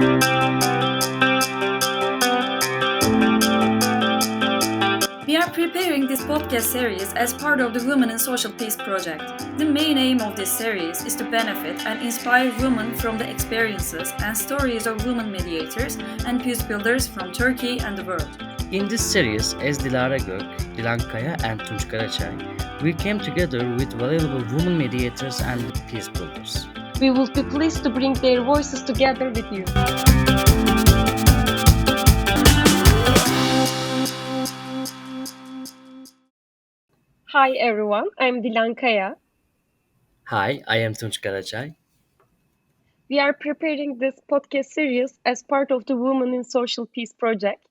We are preparing this podcast series as part of the Women in Social Peace project. The main aim of this series is to benefit and inspire women from the experiences and stories of women mediators and peace builders from Turkey and the world. In this series, as Dilara Gök, Dilan Kaya and Tunç Karaçay, we came together with valuable women mediators and peace builders. We will be pleased to bring their voices together with you. Hi everyone, I'm Dilan Kaya. Hi, I am Tunç Karaçay. We are preparing this podcast series as part of the Women in Social Peace project.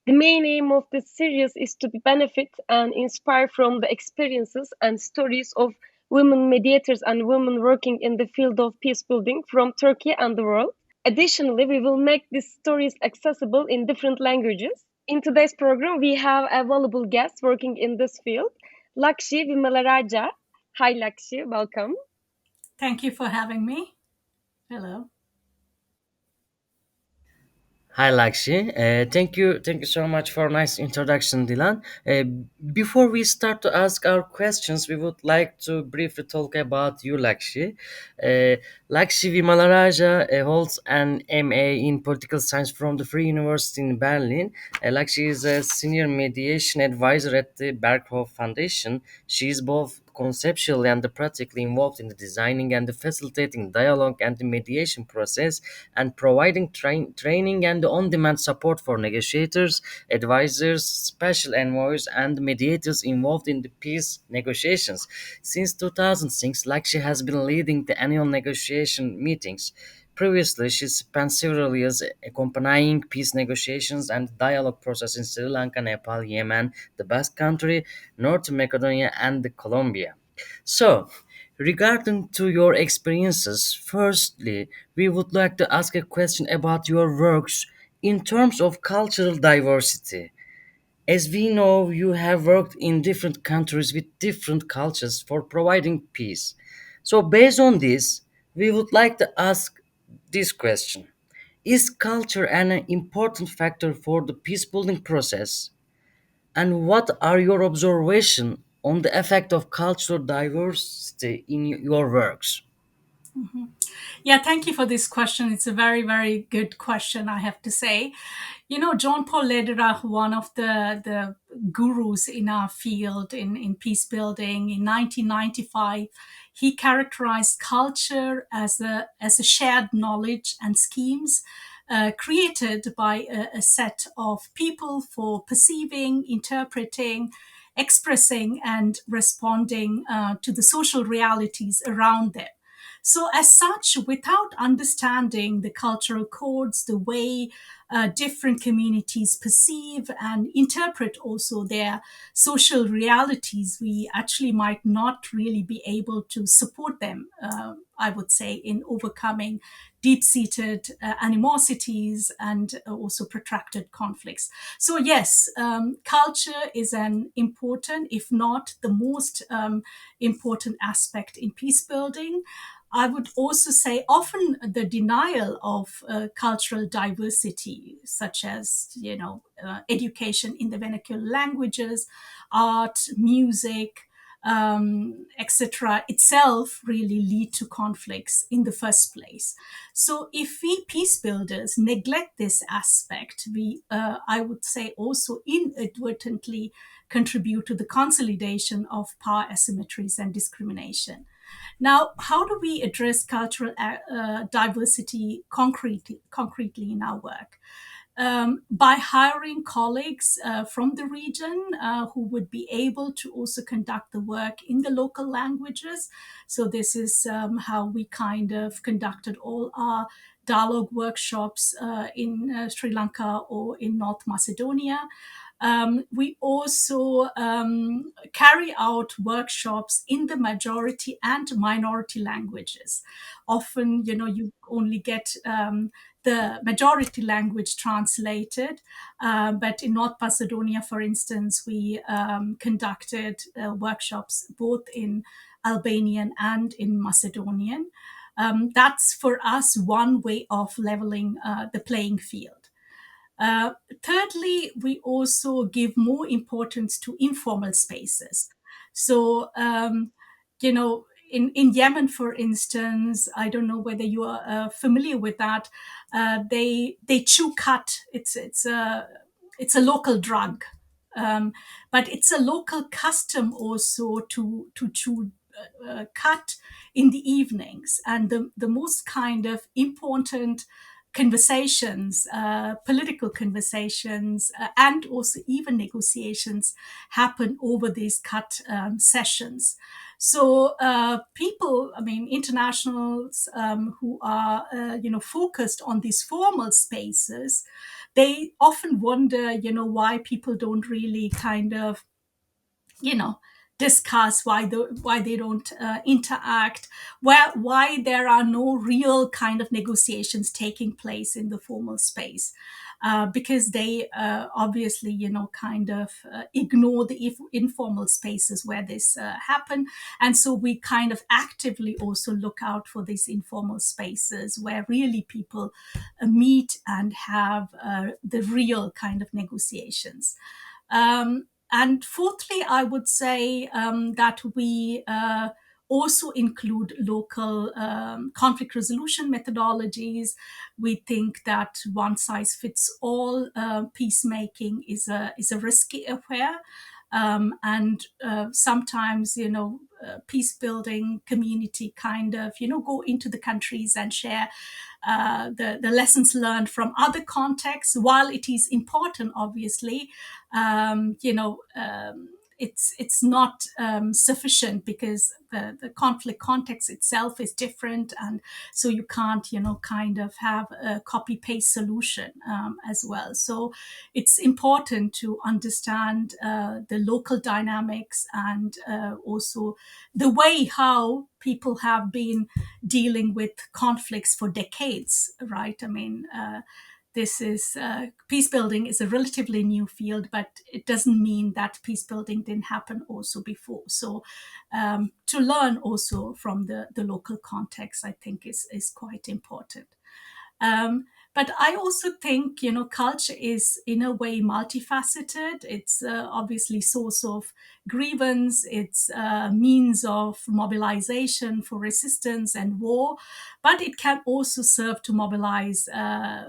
The main aim of this series is to benefit and inspire from the experiences and stories of women mediators and women working in the field of peace building from Turkey and the world. Additionally, we will make these stories accessible in different languages. In today's program, we have available guests working in this field, Luxshi Vimalarajah. Hi, Luxshi, welcome. Thank you for having me. Hello. Hi Lakshi, thank you so much for a nice introduction, Dilan. Before we start to ask our questions, we would like to briefly talk about you, Lakshi. Luxshi Vimalarajah holds an MA in Political Science from the Free University in Berlin. Lakshi is a senior mediation advisor at the Berghof Foundation. She is both conceptually and practically involved in the designing and the facilitating dialogue and the mediation process and providing training and on-demand support for negotiators, advisors, special envoys, and mediators involved in the peace negotiations. Since 2006, Lakshi has been leading the annual negotiation meetings. Previously, she spent several years accompanying peace negotiations and dialogue process in Sri Lanka, Nepal, Yemen, the Basque Country, North Macedonia, and Colombia. So, regarding to your experiences, firstly, we would like to ask a question about your works in terms of cultural diversity. As we know, you have worked in different countries with different cultures for providing peace. So, based on this, we would like to ask this question. Is culture an important factor for the peace building process? And what are your observations on the effect of cultural diversity in your works? Yeah, thank you for this question. It's a very, very good question, I have to say. You know, John Paul Lederach, one of the gurus in our field in peace building in 1995, he characterized culture as a shared knowledge and schemes created by a set of people for perceiving, interpreting, expressing, and responding to the social realities around them. So, as such, without understanding the cultural codes, the way different communities perceive and interpret also their social realities, we actually might not really be able to support them, I would say, in overcoming deep seated animosities and also protracted conflicts. So, yes, culture is an important, if not the most important aspect in peace building. I would also say often the denial of cultural diversity, such as, education in the vernacular languages, art, music, etc., itself really lead to conflicts in the first place. So if we peace builders neglect this aspect, we, I would say, also inadvertently contribute to the consolidation of power asymmetries and discrimination. Now, how do we address cultural diversity concretely in our work? By hiring colleagues from the region who would be able to also conduct the work in the local languages. So, this is how we kind of conducted all our dialogue workshops in Sri Lanka or in North Macedonia. We also carry out workshops in the majority and minority languages. Often, you only get the majority language translated. But in North Macedonia, for instance, we conducted workshops both in Albanian and in Macedonian. That's for us one way of leveling the playing field. Uh, Thirdly, we also give more importance to informal spaces. So, in Yemen, for instance, I don't know whether you are familiar with that. They chew cut. It's a local drug, but it's a local custom also to chew cut in the evenings. And the most kind of important conversations, political conversations, and also even negotiations happen over these cut sessions. So people, I mean, internationals who are, focused on these formal spaces, they often wonder, why people don't really kind of, you know, discuss why they don't interact, why there are no real kind of negotiations taking place in the formal space, because they obviously kind of ignore the informal spaces where this happen. And so we kind of actively also look out for these informal spaces where really people meet and have the real kind of negotiations. And fourthly, I would say that we also include local conflict resolution methodologies. We think that one size fits all peacemaking is a risky affair. And sometimes, peace building community kind of, go into the countries and share the lessons learned from other contexts. While it is important, obviously, it's not sufficient, because the conflict context itself is different, and so you can't kind of have a copy paste solution as well. So it's important to understand the local dynamics, and also the way how people have been dealing with conflicts for decades, right? I mean, this is peace building is a relatively new field, but it doesn't mean that peace building didn't happen also before. So to learn also from the local context, I think is quite important. But I also think, culture is in a way multifaceted. It's obviously source of grievance. It's means of mobilization for resistance and war, but it can also serve to mobilize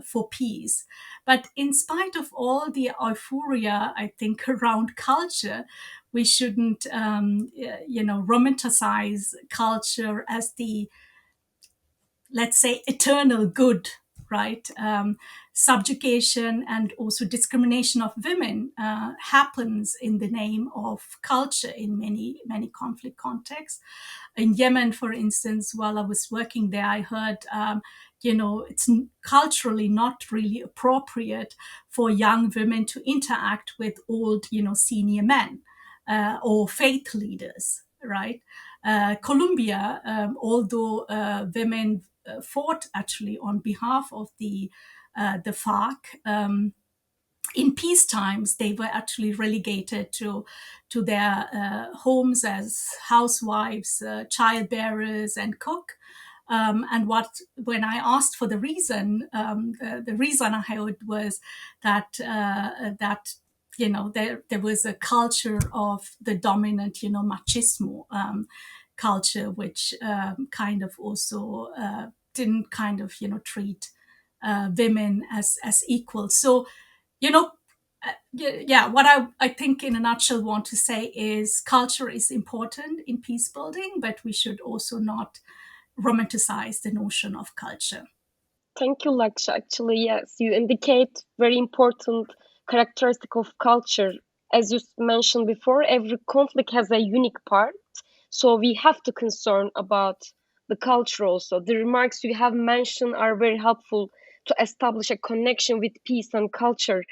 for peace. But in spite of all the euphoria, I think, around culture, we shouldn't, romanticize culture as the, let's say, eternal good, right? Subjugation and also discrimination of women happens in the name of culture in many conflict contexts. In Yemen, for instance, while I was working there, I heard, it's culturally not really appropriate for young women to interact with old, senior men or faith leaders, right? Colombia, although women fought actually on behalf of the FARC. In peace times, they were actually relegated to their homes as housewives, childbearers, and cook. And when I asked for the reason, the reason I heard was that there was a culture of the dominant machismo culture, which kind of also didn't kind of treat women as equal. So what I think in a nutshell want to say is culture is important in peace building, but we should also not romanticize the notion of culture. Thank you, Lakshya. Actually, yes, you indicate very important characteristic of culture. As you mentioned before, every conflict has a unique part, so we have to concern about the culture also. The remarks you have mentioned are very helpful to establish a connection with peace and culture.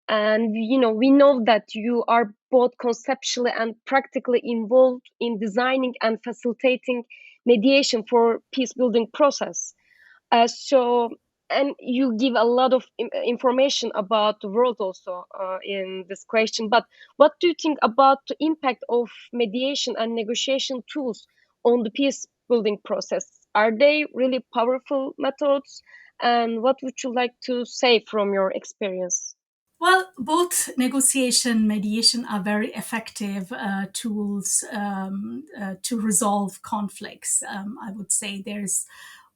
And we know that you are both conceptually and practically involved in designing and facilitating mediation for peace building process. And you give a lot of information about the world also in this question. But what do you think about the impact of mediation and negotiation tools on the peace building process? Are they really powerful methods? And what would you like to say from your experience? Well, both negotiation and mediation are very effective tools to resolve conflicts. I would say there's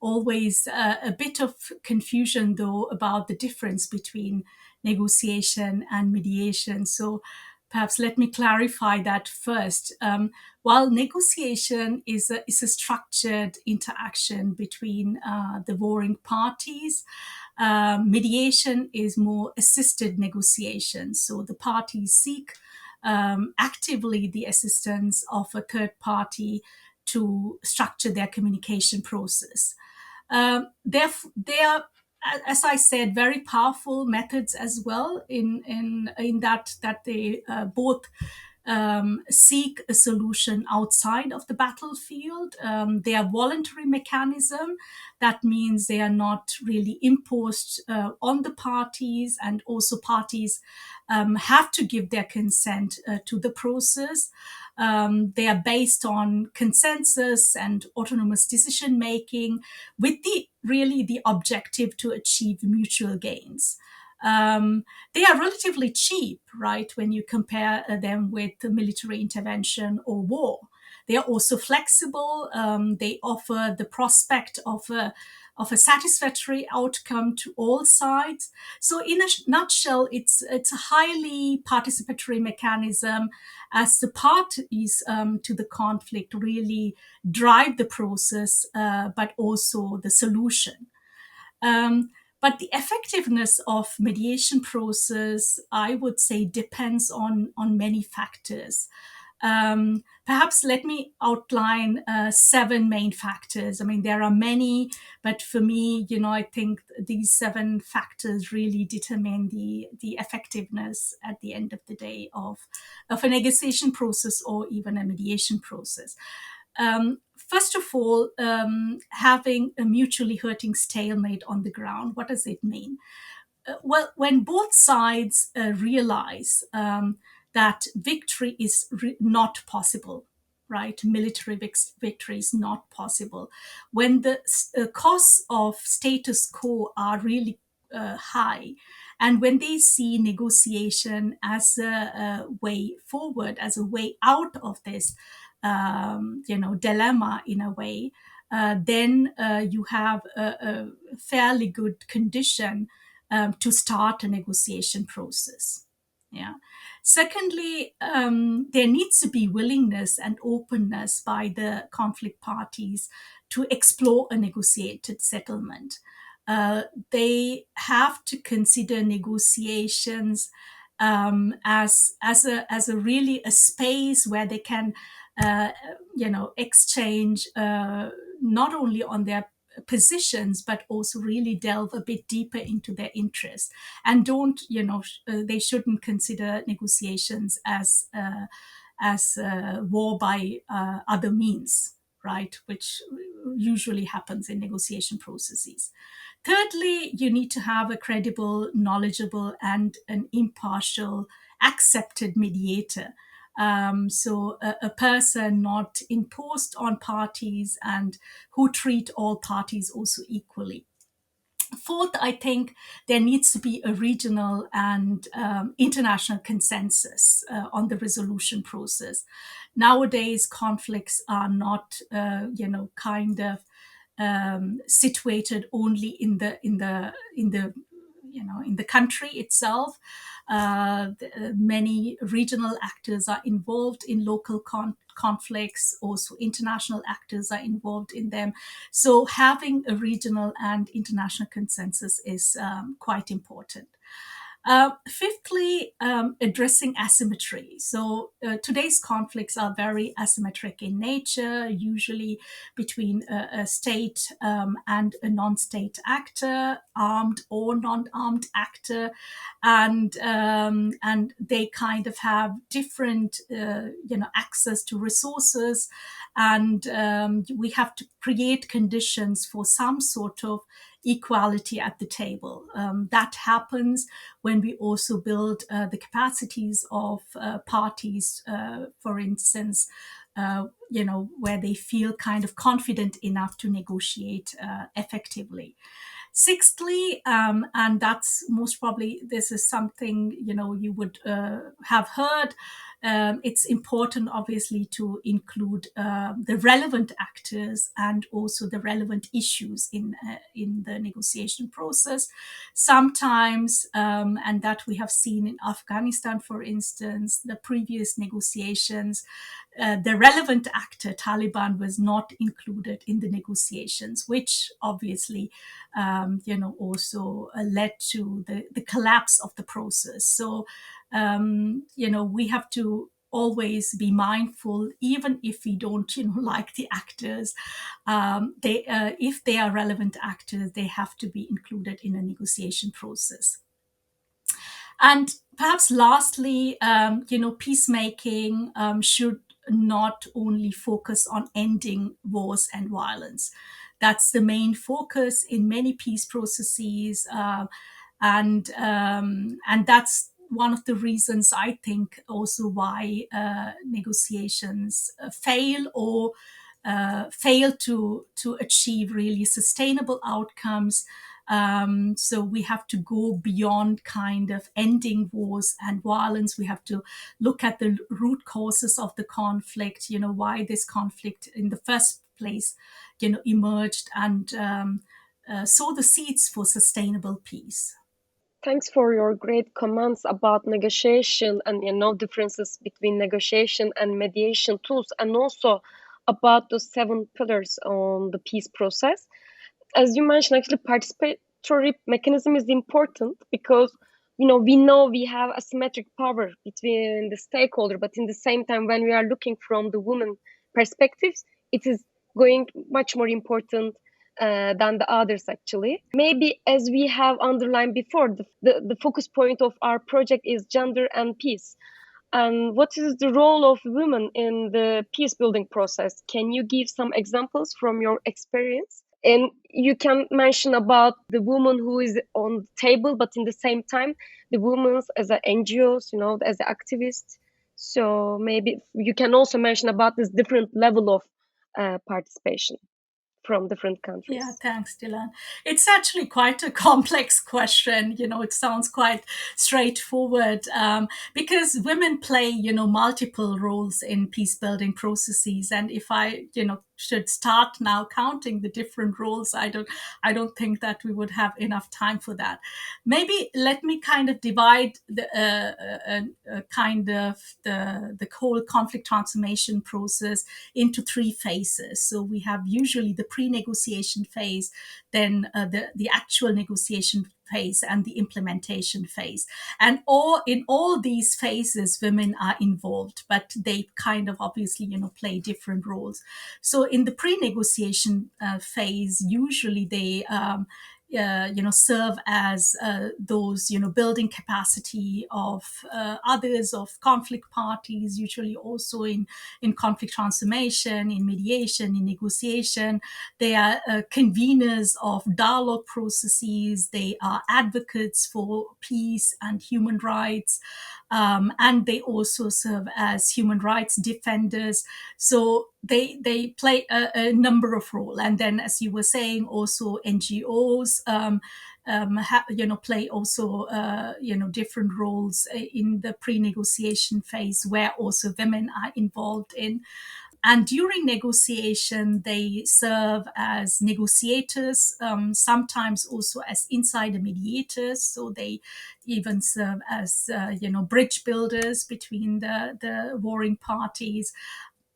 always a bit of confusion, though, about the difference between negotiation and mediation. So perhaps let me clarify that first. While negotiation is a structured interaction between the warring parties, mediation is more assisted negotiation. So the parties seek actively the assistance of a third party to structure their communication process. They are, as I said, very powerful methods as well. In that they both seek a solution outside of the battlefield. They are voluntary mechanism. That means they are not really imposed on the parties, and also parties have to give their consent to the process. They are based on consensus and autonomous decision making, with the objective to achieve mutual gains. They are relatively cheap, right, when you compare them with the military intervention or war. They are also flexible. They offer the prospect of a satisfactory outcome to all sides. So, in a nutshell, it's a highly participatory mechanism, as the parties to the conflict really drive the process, but also the solution. But the effectiveness of mediation process, I would say, depends on many factors. Perhaps let me outline 7 main factors. I mean, there are many, but for me, I think these 7 factors really determine the effectiveness at the end of the day of a negotiation process or even a mediation process. First of all, having a mutually hurting stalemate on the ground. What does it mean? Well, when both sides realize that victory is not possible, right? Military victory is not possible. When the costs of status quo are really high, and when they see negotiation as a way forward, as a way out of this, dilemma in a way, then you have a fairly good condition to start a negotiation process. Yeah. Secondly, there needs to be willingness and openness by the conflict parties to explore a negotiated settlement. They have to consider negotiations as a really a space where they can exchange not only on their positions, but also really delve a bit deeper into their interests, and they shouldn't consider negotiations as war by other means, right, which usually happens in negotiation processes. Thirdly, you need to have a credible, knowledgeable, and an impartial, accepted mediator. So a person not imposed on parties and who treat all parties also equally. Fourth, I think there needs to be a regional and international consensus on the resolution process. Nowadays, conflicts are not, kind of situated only in the country itself. Many regional actors are involved in local conflicts. Also, international actors are involved in them. So, having a regional and international consensus is quite important. Fifthly, addressing asymmetry. So today's conflicts are very asymmetric in nature, usually between a state and a non-state actor, armed or non-armed actor, and they kind of have different, access to resources, and we have to create conditions for some sort of equality at the table. That happens when we also build the capacities of parties, for instance, where they feel kind of confident enough to negotiate effectively. Sixthly, and that's most probably, this is something you would have heard. It's important, obviously, to include the relevant actors and also the relevant issues in the negotiation process. Sometimes, and that we have seen in Afghanistan, for instance, the previous negotiations, the relevant actor, Taliban, was not included in the negotiations, which obviously, also led to the collapse of the process. So, we have to always be mindful, even if we don't, like the actors. If they are relevant actors, they have to be included in a negotiation process. And perhaps lastly, peacemaking should not only focus on ending wars and violence. That's the main focus in many peace processes, and that's one of the reasons, I think, also why negotiations fail, or fail to achieve really sustainable outcomes. So we have to go beyond kind of ending wars and violence. We have to look at the root causes of the conflict, why this conflict in the first place, emerged, and sow the seeds for sustainable peace. Thanks for your great comments about negotiation and differences between negotiation and mediation tools, and also about the 7 pillars on the peace process. As you mentioned, actually, participatory mechanism is important because we know we have asymmetric power between the stakeholder, but in the same time, when we are looking from the woman perspectives, it is going much more important than the others, actually. Maybe, as we have underlined before, the focus point of our project is gender and peace. And what is the role of women in the peace building process? Can you give some examples from your experience? And you can mention about the woman who is on the table, but in the same time, the women as NGOs, as activists. So maybe you can also mention about this different level of participation from different countries. Yeah, thanks, Dilan. It's actually quite a complex question. It sounds quite straightforward, because women play, multiple roles in peace building processes. And if I, should start now counting the different roles, I don't think that we would have enough time for that. Maybe let me kind of divide the whole conflict transformation process into 3 phases. So we have usually the pre-negotiation phase, then the actual negotiation phase, and the implementation phase. And in all these phases, women are involved, but they kind of obviously, play different roles. So in the pre-negotiation phase, usually they serve as those, building capacity of others, of conflict parties, usually also in conflict transformation, in mediation, in negotiation. They are conveners of dialogue processes. They are advocates for peace and human rights. And they also serve as human rights defenders. So they play a number of roles. And then, as you were saying, also NGOs play also different roles in the pre-negotiation phase, where also women are involved in. And during negotiation, they serve as negotiators, sometimes also as insider mediators. So they even serve as, bridge builders between the warring parties,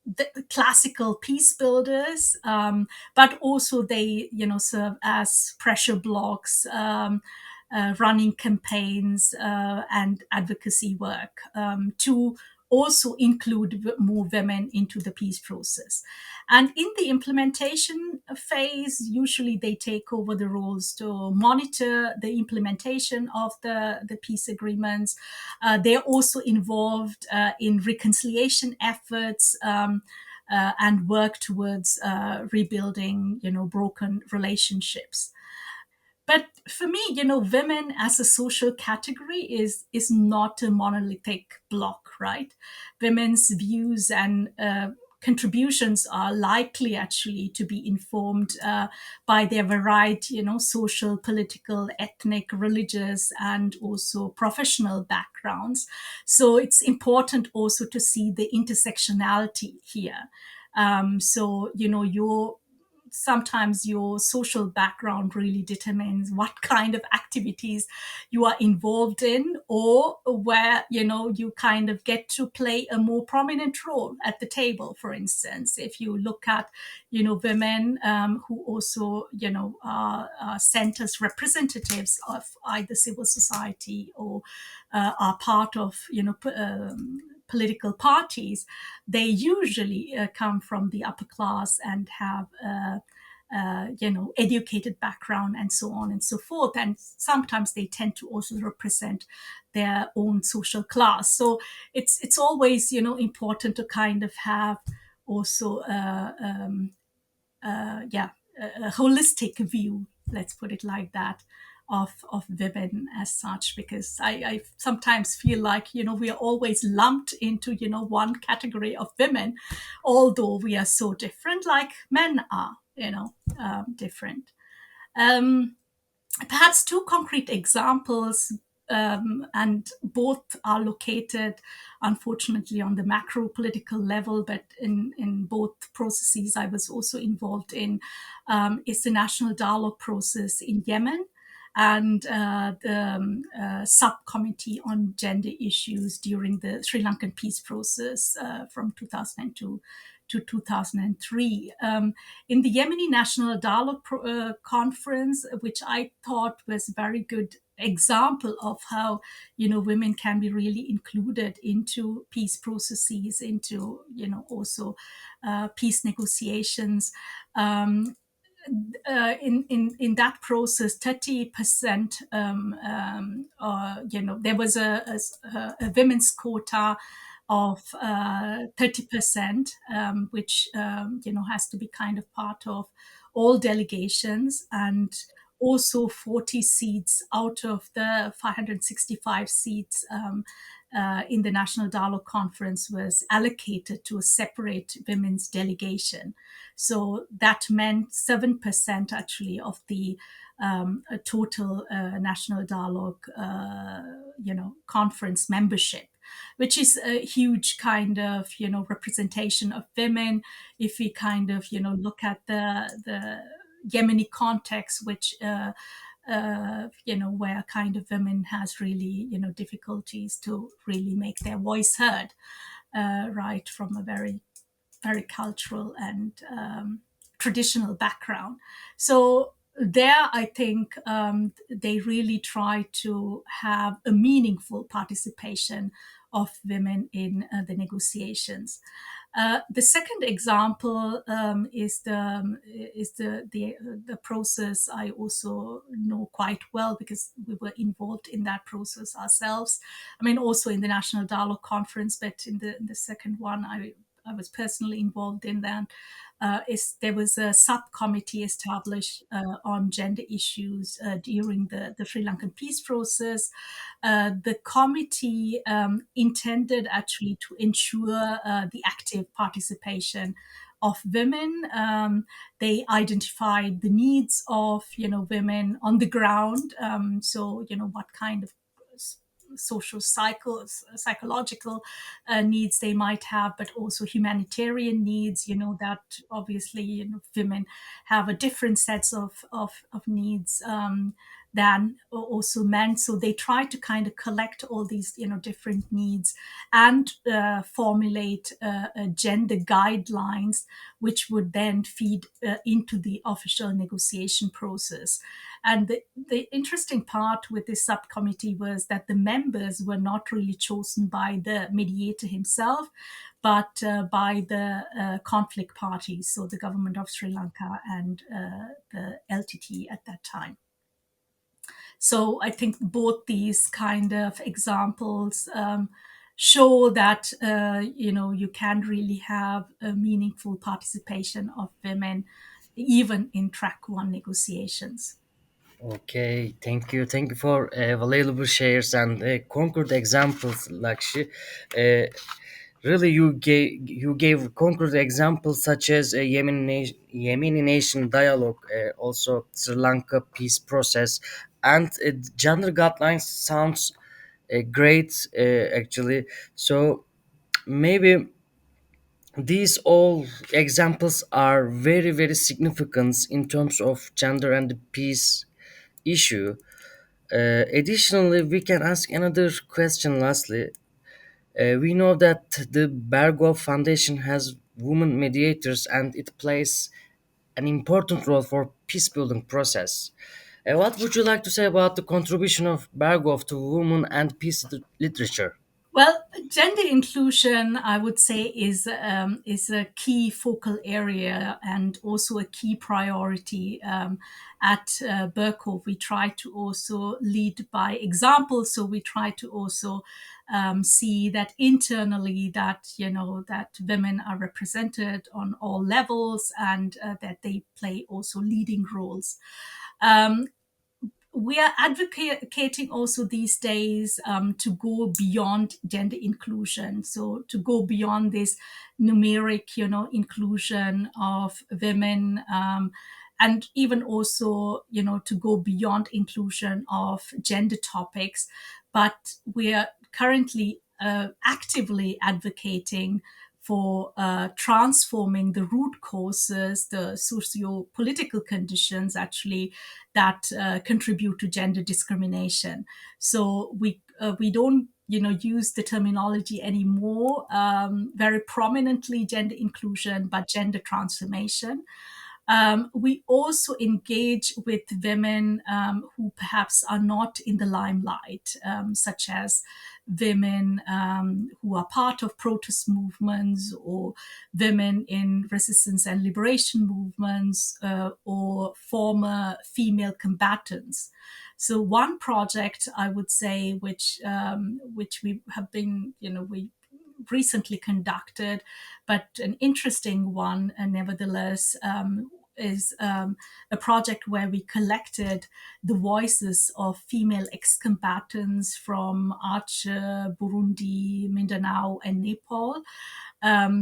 the classical peace builders, but also they, serve as pressure blocks, running campaigns and advocacy work, to also include more women into the peace process. And in the implementation phase, usually they take over the roles to monitor the implementation of the peace agreements. They're also involved in reconciliation efforts, and work towards rebuilding, broken relationships. But for me, women as a social category is not a monolithic block, right? Women's views and contributions are likely actually to be informed by their variety, social, political, ethnic, religious, and also professional backgrounds. So it's important also to see the intersectionality here. So, sometimes your social background really determines what kind of activities you are involved in, or where you kind of get to play a more prominent role at the table. For instance, if you look at women who also are sent as representatives of either civil society or are part of political parties, they usually come from the upper class and have educated background and so on and so forth. And sometimes they tend to also represent their own social class. So it's always important to kind of have also yeah, a holistic view, let's put it like that, of women as such, because I sometimes feel like we are always lumped into one category of women, although we are so different, like men are different. um, Perhaps two concrete examples, and both are located, unfortunately, on the macro political level, but in both processes I was also involved in, is the national dialogue process in Yemen and the subcommittee on gender issues during the Sri Lankan peace process from 2002 to 2003. In the Yemeni National Dialogue Conference, which I thought was a very good example of how women can be really included into peace processes, into also peace negotiations. In that process, 30%, there was a women's quota of 30%, which has to be kind of part of all delegations, and also 40 seats out of the 565 seats in the National Dialogue Conference was allocated to a separate women's delegation. So that meant 7% actually of the total National Dialogue conference membership, which is a huge kind of representation of women. If we kind of look at the Yemeni context, which where kind of women has really difficulties to really make their voice heard, right, from a very very cultural and traditional background. So there, I think they really try to have a meaningful participation of women in the negotiations. The second example is the process I also know quite well, because we were involved in that process ourselves. I mean, also in the National Dialogue Conference, but in the second one, I was personally involved in that. There was a subcommittee established on gender issues during the Sri Lankan peace process. The committee intended actually to ensure the active participation of women. They identified the needs of women on the ground. So what kind of social psychological needs they might have, but also humanitarian needs, that obviously women have a different sets of needs than also men. So they try to kind of collect all these different needs and formulate gender guidelines, which would then feed into the official negotiation process. And the interesting part with this subcommittee was that the members were not really chosen by the mediator himself, but by the conflict parties, so the government of Sri Lanka and the LTT at that time. So I think both these kind of examples show that you can really have a meaningful participation of women even in track one negotiations. Okay, thank you for valuable shares and concrete examples, Lakshi. Uh, Really, you gave concrete examples such as a Yemeni nation dialogue, also Sri Lanka peace process, and gender guidelines sounds great actually. So maybe these all examples are very very significant in terms of gender and the peace issue. Additionally, we can ask another question lastly. We know that the Berghof Foundation has women mediators and it plays an important role for peace building process. What would you like to say about the contribution of Berghof to women and peace literature? Well, gender inclusion, I would say, is a key focal area and also a key priority at Berghof. We try to also lead by example, so we try to also see that internally that that women are represented on all levels and that they play also leading roles. Um, we are advocating also these days to go beyond gender inclusion, so to go beyond this numeric inclusion of women, and even also to go beyond inclusion of gender topics. But we are currently actively advocating for transforming the root causes, the socio-political conditions actually that contribute to gender discrimination. So we don't use the terminology anymore very prominently gender inclusion, but gender transformation. We also engage with women who perhaps are not in the limelight, such as women who are part of protest movements, or women in resistance and liberation movements, or former female combatants. So one project I would say, which we have been, we recently conducted, but an interesting one, nevertheless, is a project where we collected the voices of female ex-combatants from Aceh, Burundi, Mindanao, and Nepal.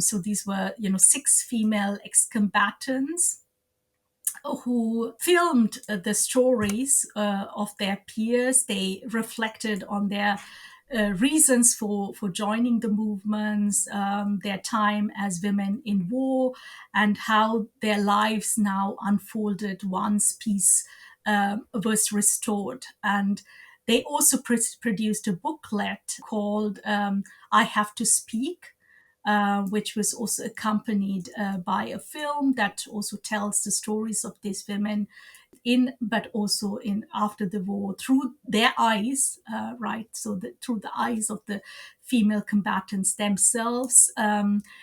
So these were, 6 female ex-combatants who filmed the stories of their peers. They reflected on their reasons for joining the movements, their time as women in war, and how their lives now unfolded once peace was restored. And they also produced a booklet called I Have to Speak, which was also accompanied by a film that also tells the stories of these women but also in after the war through their eyes, right? So through the eyes of the female combatants themselves.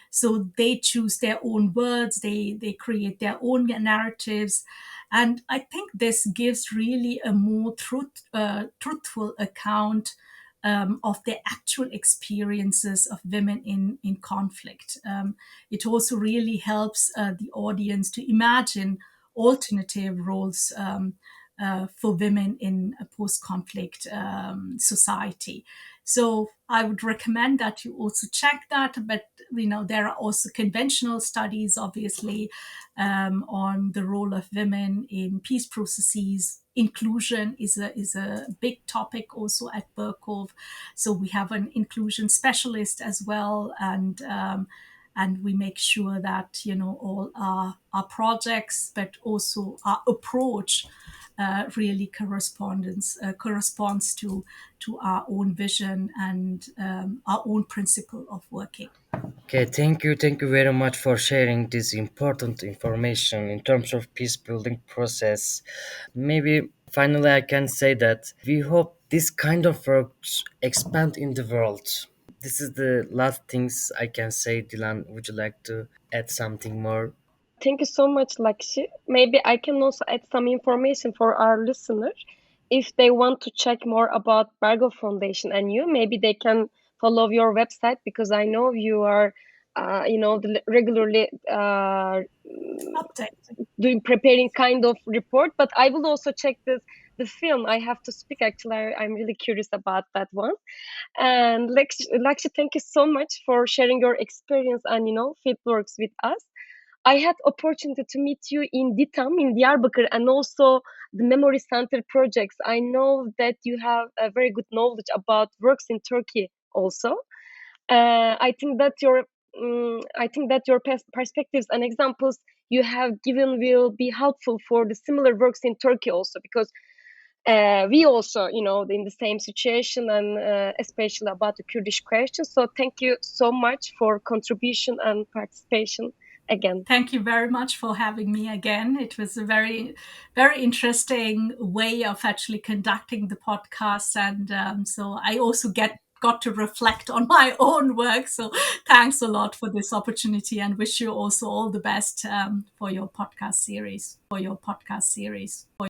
So they choose their own words, they create their own narratives. And I think this gives really a more truthful account of their actual experiences of women in conflict. It also really helps the audience to imagine alternative roles for women in a post-conflict society. So I would recommend that you also check that. But there are also conventional studies, obviously, on the role of women in peace processes. Inclusion is a big topic also at Berghof. So we have an inclusion specialist as well, and we make sure that all our projects, but also our approach, really corresponds to our own vision and our own principle of working. Okay, thank you very much for sharing this important information in terms of peace building process. Maybe finally I can say that we hope this kind of works expand in the world. This is the last things I can say. Dilan, would you like to add something more? Thank you so much, Lakshi. Maybe I can also add some information for our listeners. If they want to check more about Berghof Foundation and you, maybe they can follow your website, because I know you are, regularly Update. doing preparing kind of report. But I will also check the the film, I have to speak. Actually, I'm really curious about that one. And Lakshi, thank you so much for sharing your experience and fieldworks with us. I had opportunity to meet you in DİTAM in Diyarbakır and also the Memory Center projects. I know that you have a very good knowledge about works in Turkey also. I think that your perspectives and examples you have given will be helpful for the similar works in Turkey also, because we also, in the same situation, and especially about the Kurdish question. So thank you so much for contribution and participation again. Thank you very much for having me again. It was a very, very interesting way of actually conducting the podcast. And so I also got to reflect on my own work. So thanks a lot for this opportunity, and wish you also all the best for your podcast series.